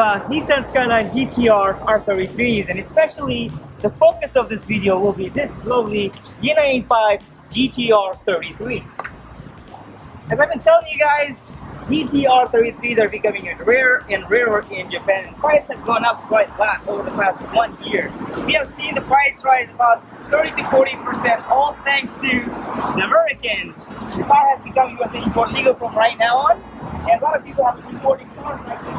about Nissan Skyline GTR R33s, and especially the focus of this video will be this lovely G95 GTR R33. As I've been telling you guys, GTR R33s are becoming rarer and rarer in Japan, and prices have gone up quite a lot over the past 1 year. We have seen the price rise about 30 to 40%, all thanks to the Americans. The car has become USA import legal from right now on, and a lot of people have been importing cars like this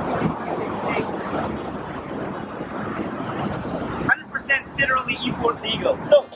100% literally import legal. So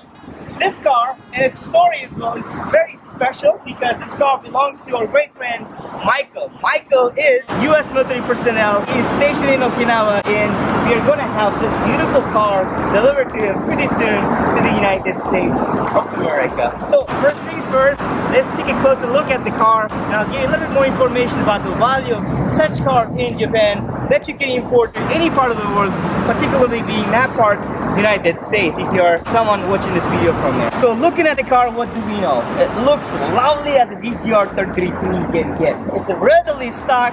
this car and its story as well is very special because this car belongs to our great friend Micheal. Micheal is US military personnel. He is stationed in Okinawa, and we are going to have this beautiful car delivered to him pretty soon to the United States of America. So first things first, let's take a closer look at the car, and I'll give you a little bit more information about the value of such cars in Japan that you can import to any part of the world, particularly being that part, United States, if you're someone watching this video from there. So looking at the car, what do we know? It looks lovely as a GTR R33 can get. It's a relatively stock.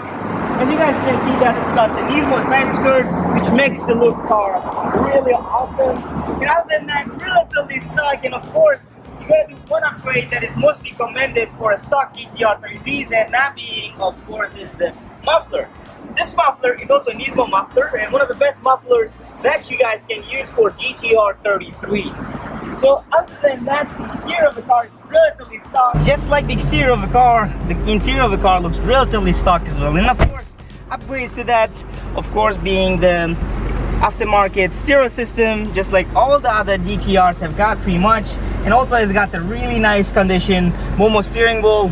As you guys can see that it's got the Nismo side skirts, which makes the look car really awesome. And other than that, relatively stock, and of course, you gotta do one upgrade that is mostly commended for a stock GTR R33s, and that being, of course, is the muffler. This muffler is also a Nismo muffler, and one of the best mufflers that you guys can use for GTR R33s. So other than that, the exterior of the car is relatively stock. Just like the exterior of the car, the interior of the car looks relatively stock as well. And of course, upgrades to that, of course, being the aftermarket stereo system, just like all the other GTRs have got pretty much. And also it's got the really nice condition Momo steering wheel.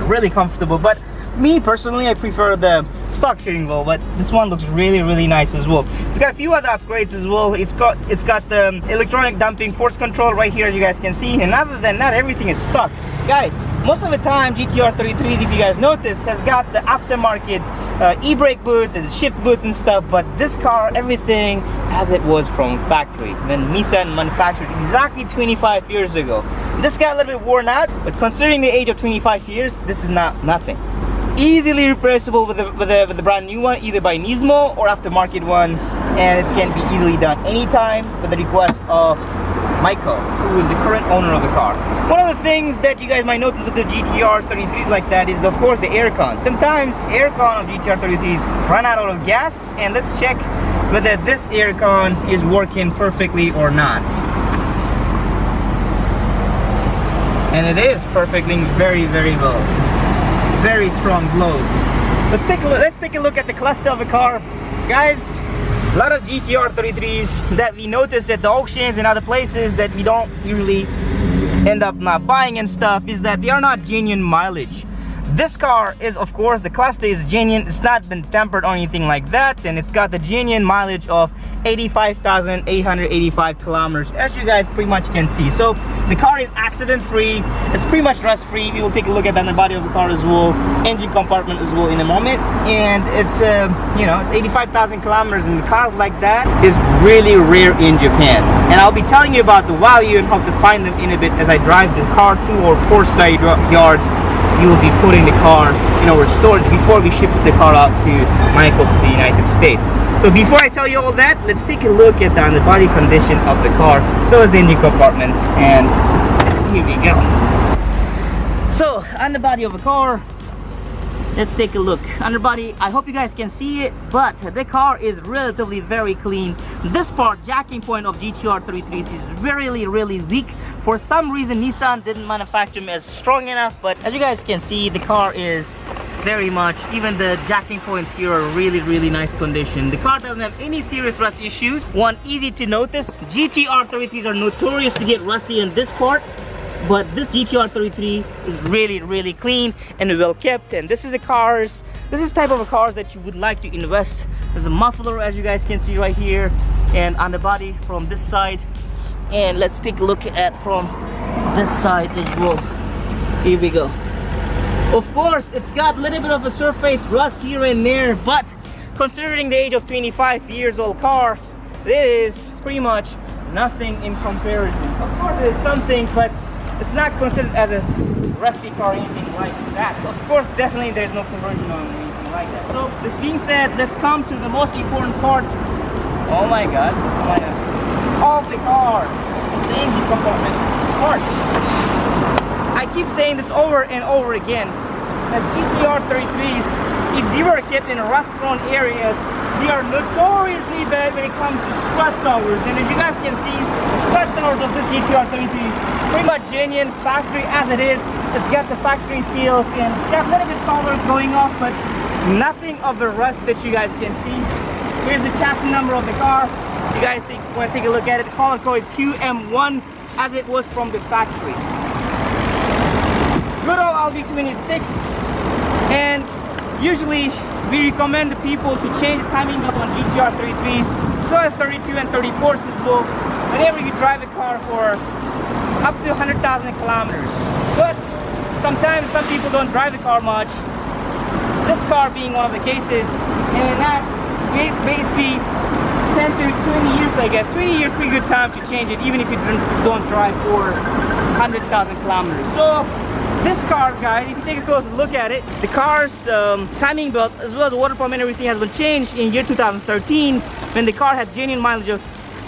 Really comfortable, but me personally, I prefer the stock steering wheel, but this one looks really nice as well. It's got a few other upgrades as well. It's got the electronic damping force control right here, as you guys can see, and other than that, everything is stock. Guys, most of the time GTR R33s, if you guys notice, has got the aftermarket e-brake boots and shift boots and stuff, but this car, everything as it was from factory when Nissan manufactured exactly 25 years ago. This got a little bit worn out, but considering the age of 25 years, this is nothing. Easily replaceable with the brand new one, either by Nismo or aftermarket one, and it can be easily done anytime with the request of Micheal, who is the current owner of the car. One of the things that you guys might notice with the GTR R33s like that is, of course, the aircon. Sometimes aircon of GTR R33s run out of gas, and let's check whether this aircon is working perfectly or not. And it is perfectly very well. Very strong glow. Let's take a look at the cluster of the car, guys. A lot of GTR R33s that we notice at the auctions and other places that we don't usually end up not buying and stuff is that they are not genuine mileage. This car is, of course, the cluster is genuine. It's not been tempered or anything like that, and it's got the genuine mileage of 85,885 kilometers, as you guys pretty much can see. So the car is accident free. It's pretty much rust free. We will take a look at the underbody of the car as well, engine compartment as well in a moment. And it's it's 85,000 kilometers, and the cars like that is really rare in Japan. And I'll be telling you about the value and how to find them in a bit as I drive the car to our Portside yard. We will be putting the car in our storage before we ship the car out to Micheal to the United States. So before I tell you all that, let's take a look at the underbody condition of the car. So is the engine compartment, and here we go. So underbody of the car, let's take a look. Underbody, I hope you guys can see it, but the car is relatively very clean. This part, jacking point of GTR R33s, is really weak. For some reason, Nissan didn't manufacture them as strong enough, but as you guys can see, the car is very much, even the jacking points here are really nice condition. The car doesn't have any serious rust issues. One easy to notice, GTR R33s are notorious to get rusty in this part, but this GTR R33 is really clean and well kept. And this is the type of cars that you would like to invest. There's a muffler, as you guys can see right here, and underbody from this side. And let's take a look at from this side as well. Here we go. Of course, it's got a little bit of a surface rust here and there, but considering the age of 25 years old car, it is pretty much nothing in comparison. Of course, it is something, but it's not considered as a rusty car or anything like that. Of course, definitely there's no conversion on anything something like that. So this being said, let's come to the most important part. Oh my god, of the car. It's the engine compartment part. I keep saying this over and over again. The GTR R33s, if they were kept in rust-prone areas, they are notoriously bad when it comes to strut towers. And as you guys can see, the strut towers of this GTR R33 is pretty much genuine, factory as it is. It's got the factory seals and it's got a little bit color going off, but nothing of the rust that you guys can see. Here's the chassis number of the car. You guys want to take a look at it. The color code is QM1 as it was from the factory. Good old LV26, and usually we recommend the people to change the timing belt on GTR R33s, so at 32 and 34s as well, whenever you drive the car for up to 100,000 kilometers. But sometimes some people don't drive the car much, this car being one of the cases, and that basically 10 to 20 years, I guess. 20 years pretty good time to change it, even if you don't drive for 100,000 kilometers. So this car's, guys, if you take a closer look at it, the car's timing belt as well as the water pump and everything has been changed in year 2013 when the car had genuine mileage of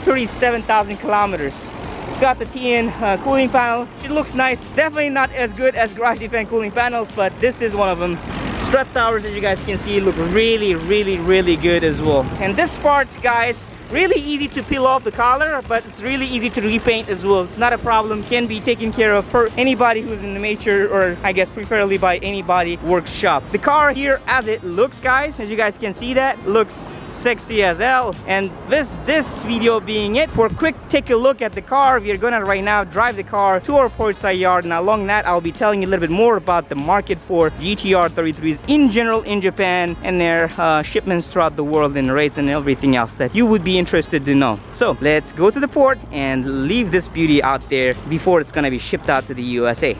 37,000 kilometers. It's got the TN cooling panel. It looks nice. Definitely not as good as Garage Defend cooling panels, but this is one of them. Strut towers, as you guys can see, look really, really, really good as well. And this part, guys, really easy to peel off the collar, but it's really easy to repaint as well. It's not a problem, can be taken care of per anybody who's in the major, or I guess preferably by anybody workshop. The car here as it looks, guys, as you guys can see, that looks sexy as hell. And this video being it, for a quick take a look at the car, we are gonna right now drive the car to our Portside yard, and along that I'll be telling you a little bit more about the market for GTR R33s in general in Japan and their shipments throughout the world and rates and everything else that you would be interested to know. So let's go to the port and leave this beauty out there before it's gonna be shipped out to the USA.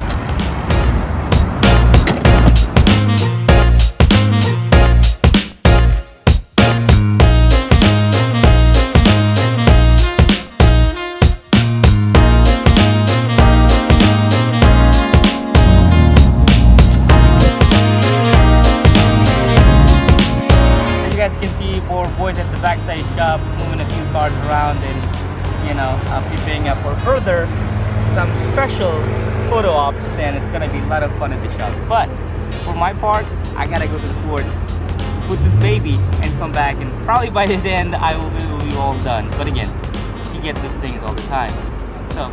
At the backside shop, moving a few cars around and, you know, preparing up for further some special photo ops, and it's gonna be a lot of fun at the shop. But for my part, I gotta go to the port, put this baby, and come back, and probably by the end I will be all done. But again, you get these things all the time. So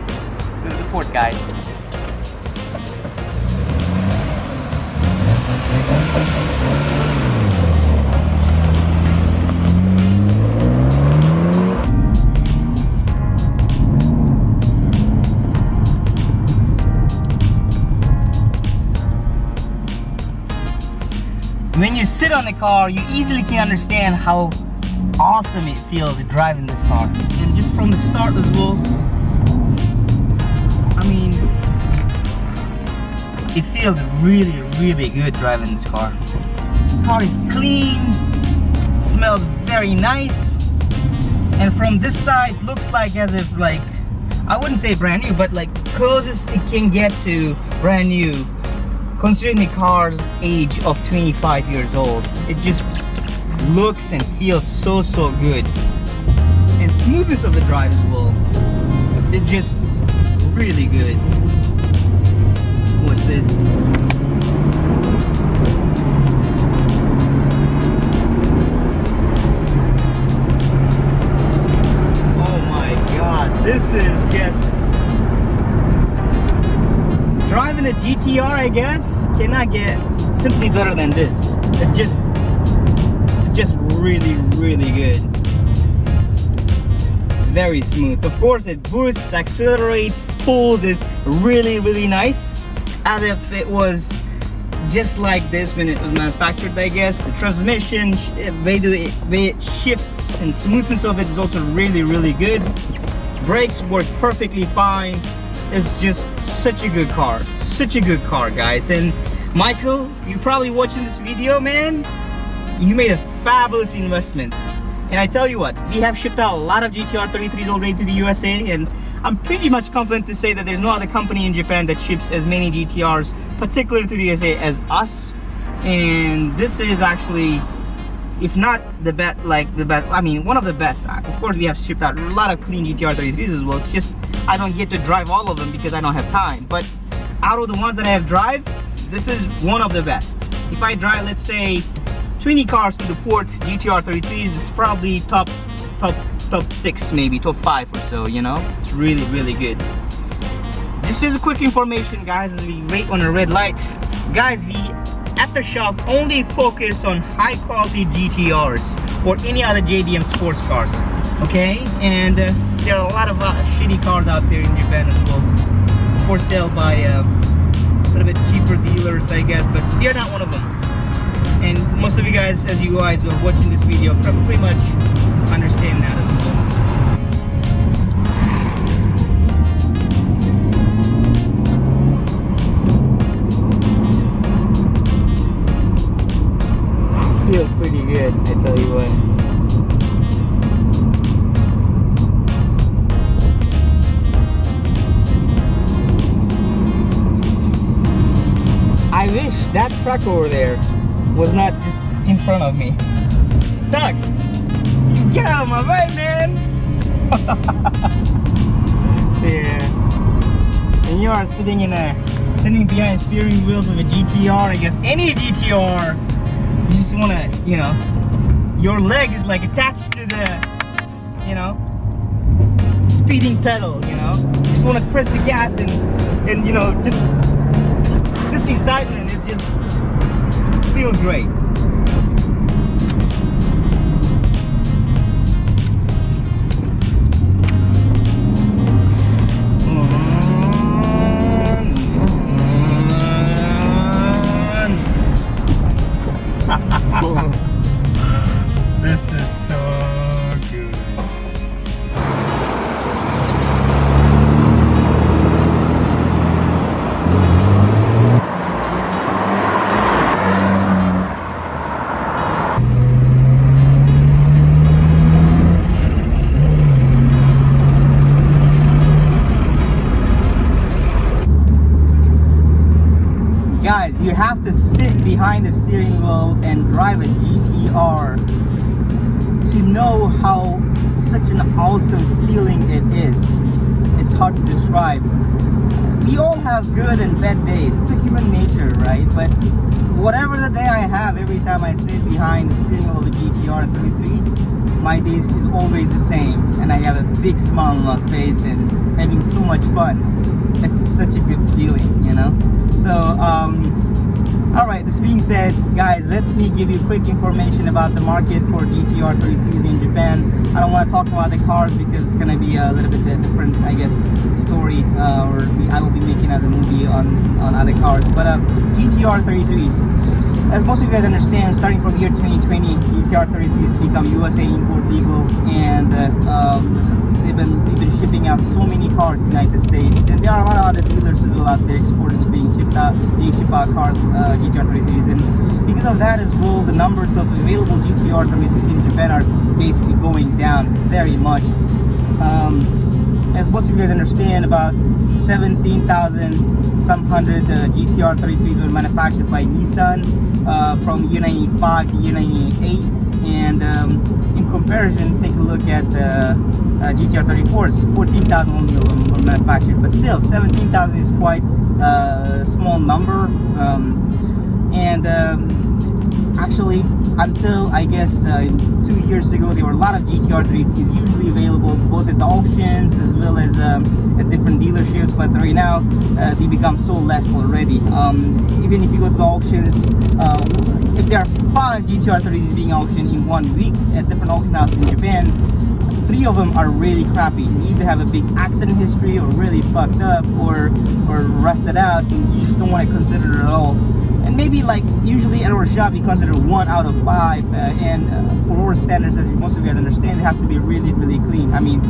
let's go to the port, guys. When you sit on the car, you easily can understand how awesome it feels driving this car. And just from the start as well, I mean, it feels really, really good driving this car. The car is clean, smells very nice, and from this side, looks like as if, like, I wouldn't say brand new, but like closest it can get to brand new, considering the car's age of 25 years old. It just looks and feels so good, and smoothness of the drive as well. It's just really good. What's this? Oh my god, this is just driving a GTR, I guess, cannot get simply better than this. It's just really, really good. Very smooth. Of course, it boosts, accelerates, pulls. It's really, really nice, as if it was just like this when it was manufactured, I guess. The transmission, the way it shifts and smoothness of it is also really, really good. Brakes work perfectly fine. It's just such a good car. Such a good car, guys. And Michael, you're probably watching this video, man. You made a fabulous investment. And I tell you what, we have shipped out a lot of GTR R33s already to the USA, and I'm pretty much confident to say that there's no other company in Japan that ships as many GTRs, particularly to the USA, as us. and this is actually, if not the best, like the best, I mean one of the best. Of course we have shipped out a lot of clean GTR R33s as well. It's just I don't get to drive all of them because I don't have time. But out of the ones that I have drive, this is one of the best. If I drive, let's say 20 cars to the port, GTR R33s is probably top 6, maybe top 5 or so, you know. It's really good. This is a quick information, guys, as we wait on a red light. Guys, we at the shop only focus on high quality GTRs or any other JDM sports cars, okay? And there are a lot of shitty cars out there in Japan as well, for sale by a little bit cheaper dealers, I guess, but we are not one of them. And most of you guys, as you guys are watching this video, pretty much understand that as well. Feels pretty good, I tell you what. I wish that truck over there was not just in front of me. Sucks. Get out of my way, man. Yeah. And you are sitting behind steering wheels of a GTR. I guess any GTR. You just wanna, you know, your leg is like attached to the, you know, speeding pedal. You know, you just wanna press the gas and you know, just this excitement is just feels great. This is so good. Guys, you have to sit behind the steering wheel and drive a GTR to know how such an awesome feeling it is. It's hard to describe. We all have good and bad days. It's a human nature, right? But whatever the day I have, every time I sit behind the steering wheel of a GTR R33, my days is always the same. And I have a big smile on my face and having so much fun. It's such a good feeling, you know? So, alright, this being said, guys, let me give you quick information about the market for GTR R33s in Japan. I don't want to talk about the cars because it's going to be a little bit different, I guess, story, or I will be making another movie on other cars. But GTR R33s, as most of you guys understand, starting from year 2020, GTR R33s become USA import legal, and we've been shipping out so many cars in the United States, and there are a lot of other dealers as well out there, exporters being shipped out cars, GTR R33s, and because of that as well, the numbers of available GTR R33s in Japan are basically going down very much. As most of you guys understand, about 17,000 some hundred GTR R33s were manufactured by Nissan from year 95 to year 98, and in comparison, take a look at GTR R34s. 14,000 only of them were manufactured, but still 17,000 is quite a small number. Actually, until I guess 2 years ago, there were a lot of GTR R33s usually available both at the auctions as well as at different dealerships, but right now they become so less already. Even if you go to the auctions, if there are 5 GTR R33s being auctioned in 1 week at different auction houses in Japan, 3 of them are really crappy. They either have a big accident history or really fucked up or rusted out, and you just don't want to consider it at all. And maybe like usually at our shop we consider 1 out of 5, and for our standards, as most of you guys understand, it has to be really clean. I mean,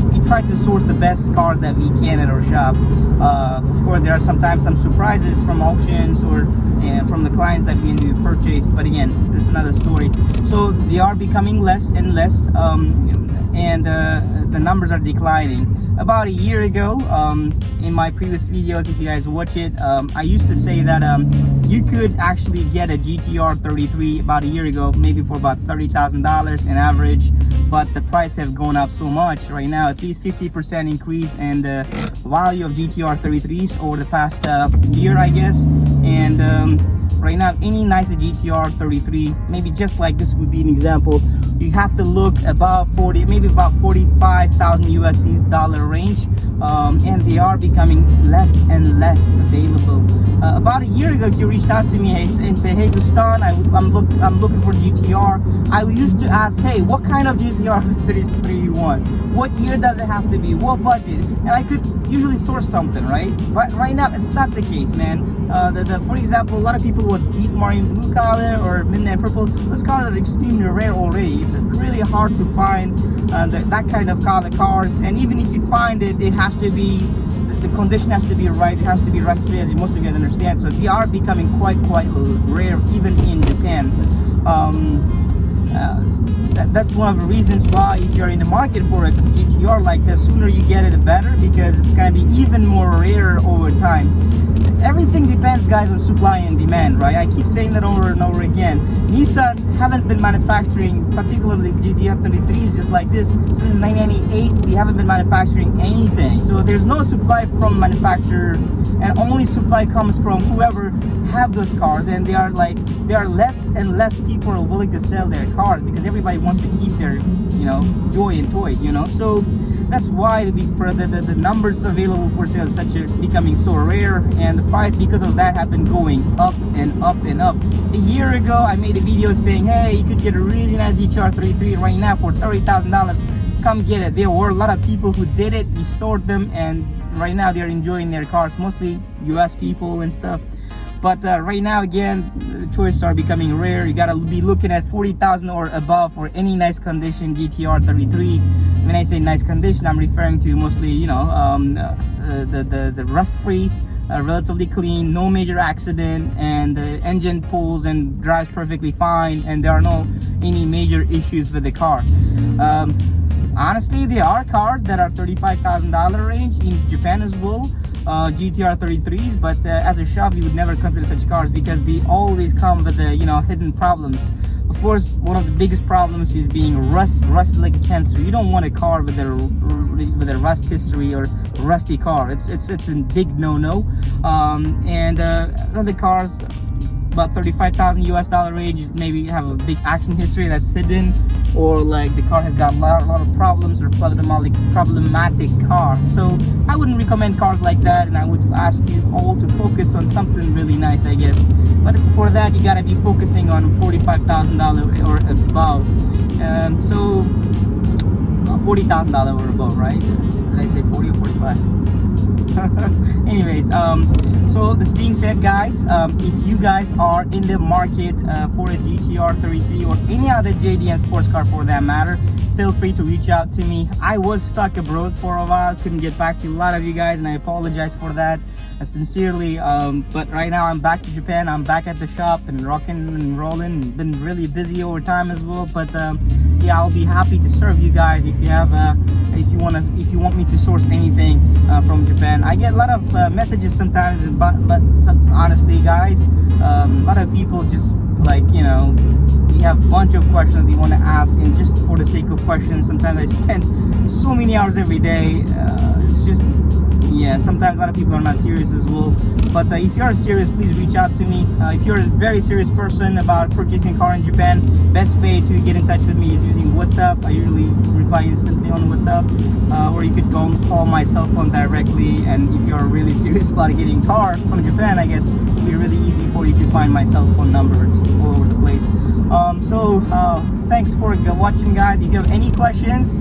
we try to source the best cars that we can at our shop. Of course, there are sometimes some surprises from auctions or from the clients that we purchase, but again, this is another story. So they are becoming less and less. and the numbers are declining. About a year ago, in my previous videos, if you guys watch it, I used to say that you could actually get a GTR R33 about a year ago, maybe for about $30,000 in average, but the price have gone up so much right now, at least 50% increase in the value of GTR R33s over the past year, I guess. And right now, any nice GTR R33, maybe just like this would be an example, you have to look about 40, maybe about 45,000 USD dollar range, and they are becoming less and less available. About a year ago, if you reached out to me and say, hey Gustan, I'm looking for GTR, I used to ask, hey, what kind of GTR R33 you want? What year does it have to be? What budget? And I could usually source something, right? But right now, it's not the case, man. For example, a lot of people with deep marine blue color or midnight purple, those cars are extremely rare already. It's really hard to find that kind of color cars, and even if you find it, it has to be, the condition has to be right, it has to be rust free, as most of you guys understand. So they are becoming quite rare even in Japan. That's one of the reasons why, if you're in the market for a GTR like this, sooner you get it, the better, because it's going to be even more rare over time. Everything depends, guys, on supply and demand, right? I keep saying that over and over again. Nissan haven't been manufacturing, particularly GTR R33s just like this, since 1998. They haven't been manufacturing anything. So there's no supply from manufacturer, and only supply comes from whoever have those cars. And there are less and less people are willing to sell their cars because everybody wants to keep their, joy and toy, So that's why the numbers available for sale is becoming so rare, and the price because of that have been going up and up and up. A year ago, I made a video saying, hey, you could get a really nice GTR R33 right now for $30,000. Come get it. There were a lot of people who did it, restored them, and right now they're enjoying their cars, mostly US people and stuff. But right now, again, the choices are becoming rare. You gotta be looking at 40,000 or above for any nice condition GTR R33. When I say nice condition, I'm referring to mostly, the rust-free, relatively clean, no major accident, and the engine pulls and drives perfectly fine, and there are any major issues with the car. Honestly, there are cars that are $35,000 range in Japan as well. GTR R33s, but as a shop you would never consider such cars because they always come with hidden problems. Of course, one of the biggest problems is being rust like cancer. You don't want a car with a rust history or rusty car. It's a big no-no. And other cars about 35,000 US dollar range is maybe have a big accident history that's hidden, or like the car has got a lot of problems or problematic car. So I wouldn't recommend cars like that, and I would ask you all to focus on something really nice, I guess. But for that, you gotta be focusing on $45,000 or above. So $40,000 or above, right? Did I say 40 or 45? Anyways, so this being said, guys, if you guys are in the market for a GTR R33 or any other JDM sports car for that matter, feel free to reach out to me. I was stuck abroad for a while, couldn't get back to a lot of you guys, and I apologize for that sincerely. But right now I'm back to Japan. I'm back at the shop and rocking and rolling. Been really busy over time as well, but yeah, I'll be happy to serve you guys if you have if you want me to source anything from Japan. I get a lot of messages sometimes, but honestly, guys, a lot of people just they have a bunch of questions they want to ask, and just for the sake of questions, sometimes I spend so many hours every day. It's just, yeah, sometimes a lot of people are not serious as well. But if you are serious, please reach out to me. If you're a very serious person about purchasing a car in Japan, best way to get in touch with me is using WhatsApp. I usually reply instantly on WhatsApp, or you could go and call my cell phone directly. And if you're really serious about getting a car from Japan, I guess it'll be really easy for you to find my cell phone number. It's all over the place. Thanks for watching, guys. If you have any questions,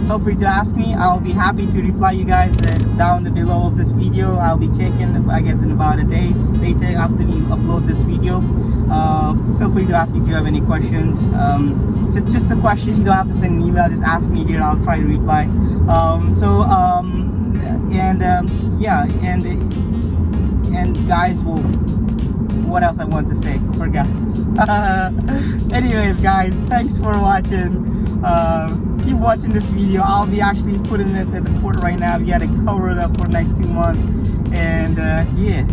feel free to ask me. I'll be happy to reply you guys down below of this video. I'll be checking, I guess, in about a day later after we upload this video. Feel free to ask if you have any questions. If it's just a question, you don't have to send an email. Just ask me here. I'll try to reply. And guys, well, what else I want to say? Forgot. Anyways, guys, thanks for watching. keep watching this video. I'll be actually putting it at the port right now. We got to cover it up for the next 2 months. And yeah,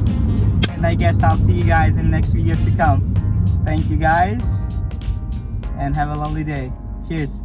and I guess I'll see you guys in the next videos to come. Thank you guys, and have a lovely day. Cheers.